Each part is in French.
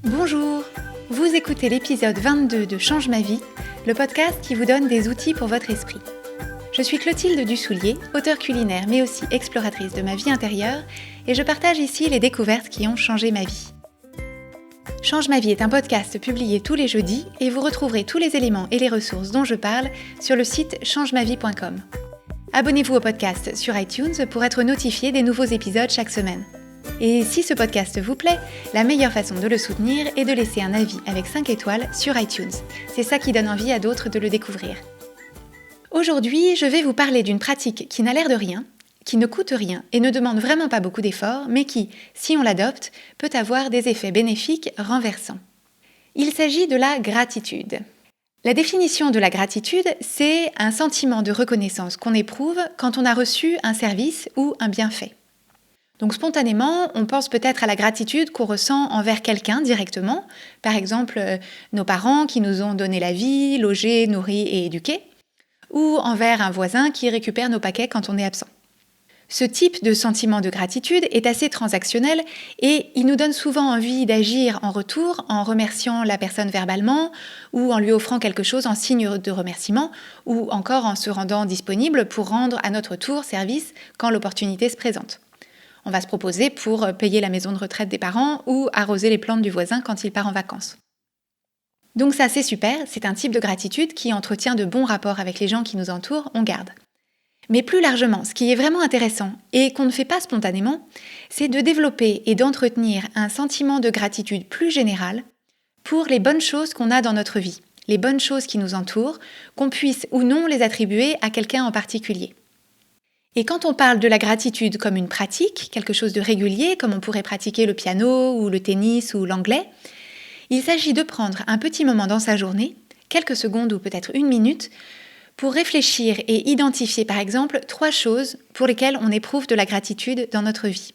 Bonjour, vous écoutez l'épisode 22 de Change ma vie, le podcast qui vous donne des outils pour votre esprit. Je suis Clotilde Dussoulier, auteure culinaire mais aussi exploratrice de ma vie intérieure et je partage ici les découvertes qui ont changé ma vie. Change ma vie est un podcast publié tous les jeudis et vous retrouverez tous les éléments et les ressources dont je parle sur le site changemavie.com. Abonnez-vous au podcast sur iTunes pour être notifié des nouveaux épisodes chaque semaine. Et si ce podcast vous plaît, la meilleure façon de le soutenir est de laisser un avis avec 5 étoiles sur iTunes. C'est ça qui donne envie à d'autres de le découvrir. Aujourd'hui, je vais vous parler d'une pratique qui n'a l'air de rien, qui ne coûte rien et ne demande vraiment pas beaucoup d'efforts, mais qui, si on l'adopte, peut avoir des effets bénéfiques renversants. Il s'agit de la gratitude. La définition de la gratitude, c'est un sentiment de reconnaissance qu'on éprouve quand on a reçu un service ou un bienfait. Donc spontanément, on pense peut-être à la gratitude qu'on ressent envers quelqu'un directement, par exemple nos parents qui nous ont donné la vie, logé, nourri et éduqué, ou envers un voisin qui récupère nos paquets quand on est absent. Ce type de sentiment de gratitude est assez transactionnel et il nous donne souvent envie d'agir en retour en remerciant la personne verbalement ou en lui offrant quelque chose en signe de remerciement ou encore en se rendant disponible pour rendre à notre tour service quand l'opportunité se présente. On va se proposer pour payer la maison de retraite des parents ou arroser les plantes du voisin quand il part en vacances. Donc ça, c'est super, c'est un type de gratitude qui entretient de bons rapports avec les gens qui nous entourent, on garde. Mais plus largement, ce qui est vraiment intéressant et qu'on ne fait pas spontanément, c'est de développer et d'entretenir un sentiment de gratitude plus général pour les bonnes choses qu'on a dans notre vie, les bonnes choses qui nous entourent, qu'on puisse ou non les attribuer à quelqu'un en particulier. Et quand on parle de la gratitude comme une pratique, quelque chose de régulier, comme on pourrait pratiquer le piano ou le tennis ou l'anglais, il s'agit de prendre un petit moment dans sa journée, quelques secondes ou peut-être une minute, pour réfléchir et identifier par exemple 3 choses pour lesquelles on éprouve de la gratitude dans notre vie.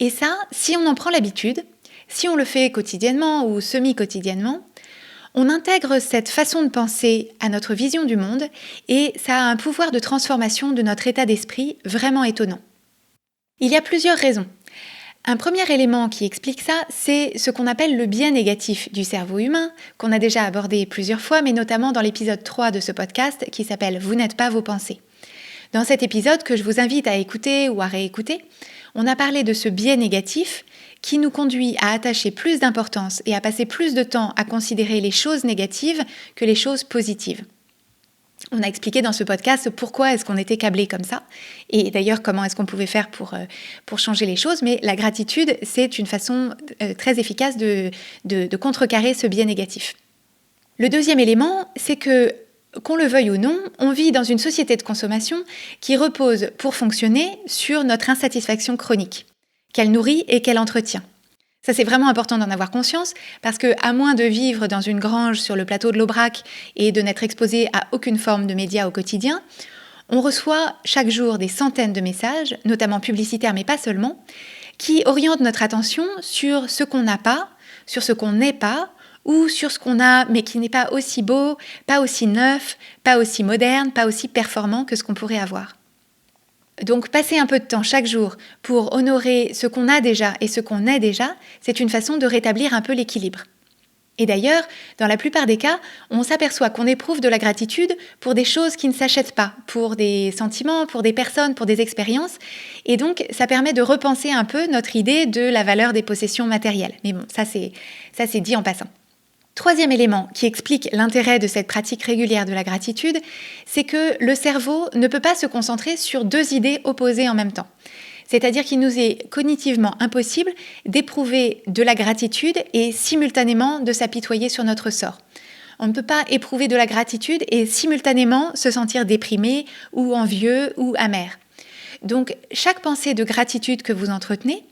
Et ça, si on en prend l'habitude, si on le fait quotidiennement ou semi-quotidiennement, on intègre cette façon de penser à notre vision du monde et ça a un pouvoir de transformation de notre état d'esprit vraiment étonnant. Il y a plusieurs raisons. Un premier élément qui explique ça, c'est ce qu'on appelle le biais négatif du cerveau humain, qu'on a déjà abordé plusieurs fois, mais notamment dans l'épisode 3 de ce podcast qui s'appelle « Vous n'êtes pas vos pensées ». Dans cet épisode que je vous invite à écouter ou à réécouter, on a parlé de ce biais négatif qui nous conduit à attacher plus d'importance et à passer plus de temps à considérer les choses négatives que les choses positives. On a expliqué dans ce podcast pourquoi est-ce qu'on était câblé comme ça et d'ailleurs comment est-ce qu'on pouvait faire pour changer les choses, mais la gratitude, c'est une façon très efficace de contrecarrer ce biais négatif. Le deuxième élément, c'est que qu'on le veuille ou non, on vit dans une société de consommation qui repose pour fonctionner sur notre insatisfaction chronique, qu'elle nourrit et qu'elle entretient. Ça, c'est vraiment important d'en avoir conscience parce que, à moins de vivre dans une grange sur le plateau de l'Aubrac et de n'être exposé à aucune forme de médias au quotidien, on reçoit chaque jour des centaines de messages, notamment publicitaires mais pas seulement, qui orientent notre attention sur ce qu'on n'a pas, sur ce qu'on n'est pas, ou sur ce qu'on a mais qui n'est pas aussi beau, pas aussi neuf, pas aussi moderne, pas aussi performant que ce qu'on pourrait avoir. Donc passer un peu de temps chaque jour pour honorer ce qu'on a déjà et ce qu'on est déjà, c'est une façon de rétablir un peu l'équilibre. Et d'ailleurs, dans la plupart des cas, on s'aperçoit qu'on éprouve de la gratitude pour des choses qui ne s'achètent pas, pour des sentiments, pour des personnes, pour des expériences. Et donc, ça permet de repenser un peu notre idée de la valeur des possessions matérielles. Mais bon, ça c'est dit en passant. Troisième élément qui explique l'intérêt de cette pratique régulière de la gratitude, c'est que le cerveau ne peut pas se concentrer sur 2 idées opposées en même temps. C'est-à-dire qu'il nous est cognitivement impossible d'éprouver de la gratitude et simultanément de s'apitoyer sur notre sort. On ne peut pas éprouver de la gratitude et simultanément se sentir déprimé ou envieux ou amer. Donc, chaque pensée de gratitude que vous entretenez,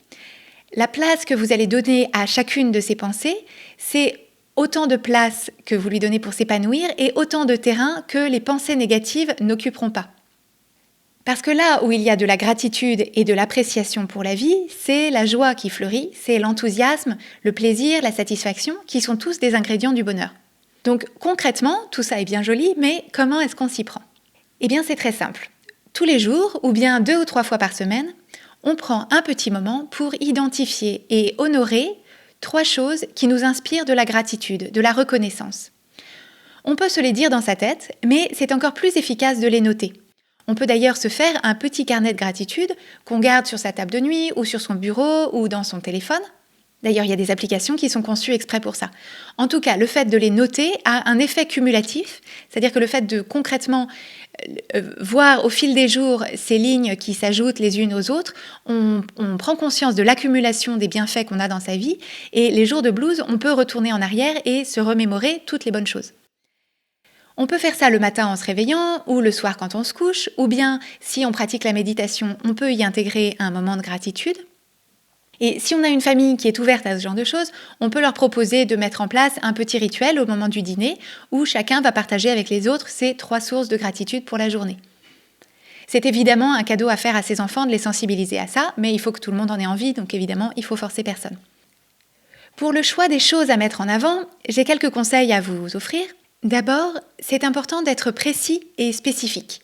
la place que vous allez donner à chacune de ces pensées, c'est autant de place que vous lui donnez pour s'épanouir et autant de terrain que les pensées négatives n'occuperont pas. Parce que là où il y a de la gratitude et de l'appréciation pour la vie, c'est la joie qui fleurit, c'est l'enthousiasme, le plaisir, la satisfaction, qui sont tous des ingrédients du bonheur. Donc concrètement, tout ça est bien joli, mais comment est-ce qu'on s'y prend ? Eh bien c'est très simple. Tous les jours, ou bien 2 ou 3 fois par semaine, on prend un petit moment pour identifier et honorer 3 choses qui nous inspirent de la gratitude, de la reconnaissance. On peut se les dire dans sa tête, mais c'est encore plus efficace de les noter. On peut d'ailleurs se faire un petit carnet de gratitude qu'on garde sur sa table de nuit ou sur son bureau ou dans son téléphone. D'ailleurs, il y a des applications qui sont conçues exprès pour ça. En tout cas, le fait de les noter a un effet cumulatif, c'est-à-dire que le fait de concrètement voir au fil des jours ces lignes qui s'ajoutent les unes aux autres, on prend conscience de l'accumulation des bienfaits qu'on a dans sa vie et les jours de blues, on peut retourner en arrière et se remémorer toutes les bonnes choses. On peut faire ça le matin en se réveillant ou le soir quand on se couche, ou bien si on pratique la méditation, on peut y intégrer un moment de gratitude. Et si on a une famille qui est ouverte à ce genre de choses, on peut leur proposer de mettre en place un petit rituel au moment du dîner où chacun va partager avec les autres ses 3 sources de gratitude pour la journée. C'est évidemment un cadeau à faire à ses enfants de les sensibiliser à ça, mais il faut que tout le monde en ait envie, donc évidemment, il faut forcer personne. Pour le choix des choses à mettre en avant, j'ai quelques conseils à vous offrir. D'abord, c'est important d'être précis et spécifique.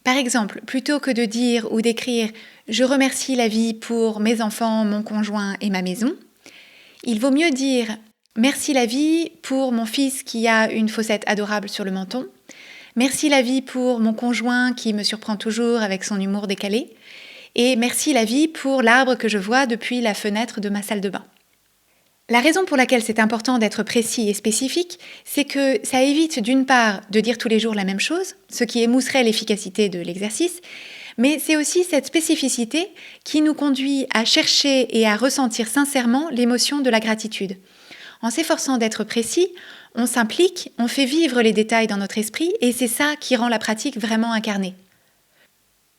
Par exemple, plutôt que de dire ou d'écrire « Je remercie la vie pour mes enfants, mon conjoint et ma maison », il vaut mieux dire « Merci la vie pour mon fils qui a une fossette adorable sur le menton », « Merci la vie pour mon conjoint qui me surprend toujours avec son humour décalé » et « Merci la vie pour l'arbre que je vois depuis la fenêtre de ma salle de bain ». La raison pour laquelle c'est important d'être précis et spécifique, c'est que ça évite d'une part de dire tous les jours la même chose, ce qui émousserait l'efficacité de l'exercice, mais c'est aussi cette spécificité qui nous conduit à chercher et à ressentir sincèrement l'émotion de la gratitude. En s'efforçant d'être précis, on s'implique, on fait vivre les détails dans notre esprit et c'est ça qui rend la pratique vraiment incarnée.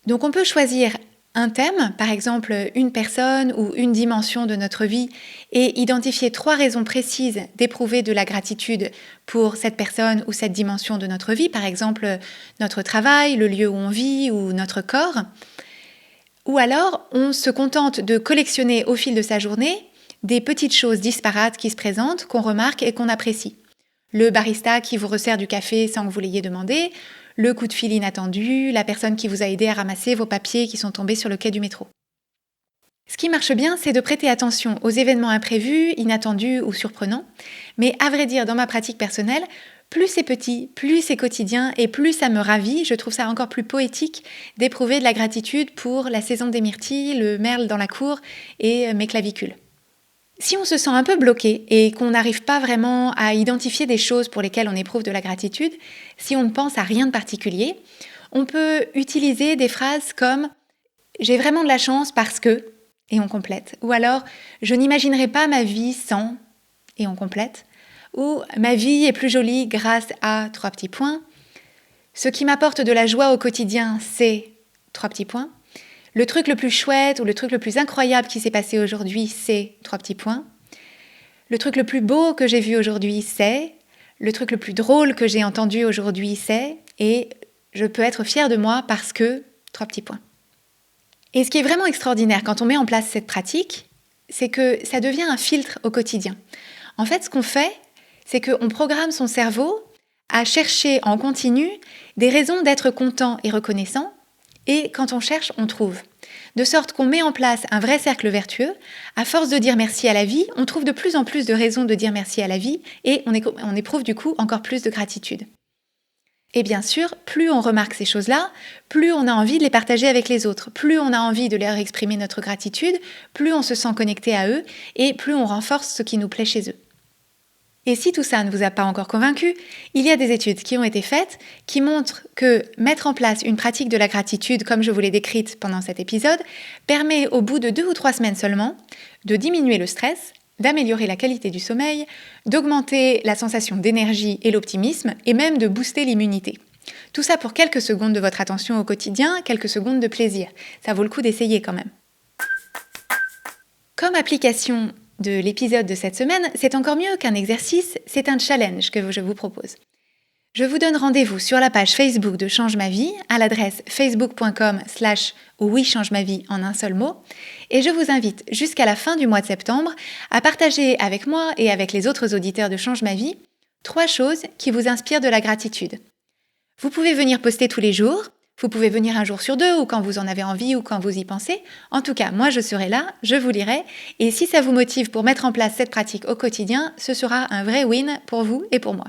Donc on peut choisir un thème, par exemple une personne ou une dimension de notre vie, et identifier 3 raisons précises d'éprouver de la gratitude pour cette personne ou cette dimension de notre vie, par exemple notre travail, le lieu où on vit ou notre corps. Ou alors, on se contente de collectionner au fil de sa journée des petites choses disparates qui se présentent, qu'on remarque et qu'on apprécie. Le barista qui vous resserre du café sans que vous l'ayez demandé, le coup de fil inattendu, la personne qui vous a aidé à ramasser vos papiers qui sont tombés sur le quai du métro. Ce qui marche bien, c'est de prêter attention aux événements imprévus, inattendus ou surprenants. Mais à vrai dire, dans ma pratique personnelle, plus c'est petit, plus c'est quotidien et plus ça me ravit. Je trouve ça encore plus poétique d'éprouver de la gratitude pour la saison des myrtilles, le merle dans la cour et mes clavicules. Si on se sent un peu bloqué et qu'on n'arrive pas vraiment à identifier des choses pour lesquelles on éprouve de la gratitude, si on ne pense à rien de particulier, on peut utiliser des phrases comme « j'ai vraiment de la chance parce que » et on complète. Ou alors « je n'imaginerai pas ma vie sans » et on complète. Ou « ma vie est plus jolie grâce à » Ce qui m'apporte de la joie au quotidien, c'est » Le truc le plus chouette ou le truc le plus incroyable qui s'est passé aujourd'hui, c'est » Le truc le plus beau que j'ai vu aujourd'hui, c'est » Le truc le plus drôle que j'ai entendu aujourd'hui, c'est » et je peux être fière de moi parce que » Et ce qui est vraiment extraordinaire quand on met en place cette pratique, c'est que ça devient un filtre au quotidien. En fait, ce qu'on fait, c'est qu'on programme son cerveau à chercher en continu des raisons d'être content et reconnaissant, et quand on cherche, on trouve. De sorte qu'on met en place un vrai cercle vertueux. À force de dire merci à la vie, on trouve de plus en plus de raisons de dire merci à la vie et on éprouve du coup encore plus de gratitude. Et bien sûr, plus on remarque ces choses-là, plus on a envie de les partager avec les autres, plus on a envie de leur exprimer notre gratitude, plus on se sent connecté à eux et plus on renforce ce qui nous plaît chez eux. Et si tout ça ne vous a pas encore convaincu, il y a des études qui ont été faites qui montrent que mettre en place une pratique de la gratitude comme je vous l'ai décrite pendant cet épisode permet au bout de 2 ou 3 semaines seulement de diminuer le stress, d'améliorer la qualité du sommeil, d'augmenter la sensation d'énergie et l'optimisme et même de booster l'immunité. Tout ça pour quelques secondes de votre attention au quotidien, quelques secondes de plaisir. Ça vaut le coup d'essayer quand même. Comme application de l'épisode de cette semaine, c'est encore mieux qu'un exercice, c'est un challenge que je vous propose. Je vous donne rendez-vous sur la page Facebook de Change ma vie à l'adresse facebook.com/oui-change-ma-vie en un seul mot et je vous invite jusqu'à la fin du mois de septembre à partager avec moi et avec les autres auditeurs de Change ma vie 3 choses qui vous inspirent de la gratitude. Vous pouvez venir poster tous les jours, Vous pouvez venir un jour sur deux ou quand vous en avez envie ou quand vous y pensez. En tout cas, moi je serai là, je vous lirai et si ça vous motive pour mettre en place cette pratique au quotidien, ce sera un vrai win pour vous et pour moi.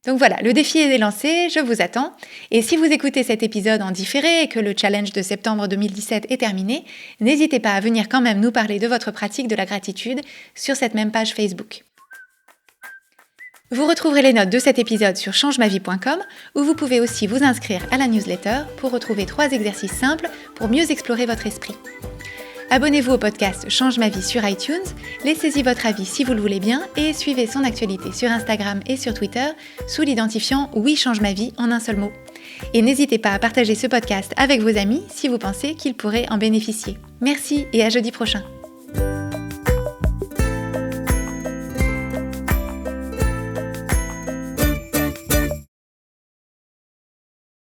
Donc voilà, le défi est lancé, je vous attends. Et si vous écoutez cet épisode en différé et que le challenge de septembre 2017 est terminé, n'hésitez pas à venir quand même nous parler de votre pratique de la gratitude sur cette même page Facebook. Vous retrouverez les notes de cet épisode sur changemavie.com où vous pouvez aussi vous inscrire à la newsletter pour retrouver 3 exercices simples pour mieux explorer votre esprit. Abonnez-vous au podcast Change ma vie sur iTunes, laissez-y votre avis si vous le voulez bien et suivez son actualité sur Instagram et sur Twitter sous l'identifiant Oui Change ma vie en un seul mot. Et n'hésitez pas à partager ce podcast avec vos amis si vous pensez qu'ils pourraient en bénéficier. Merci et à jeudi prochain.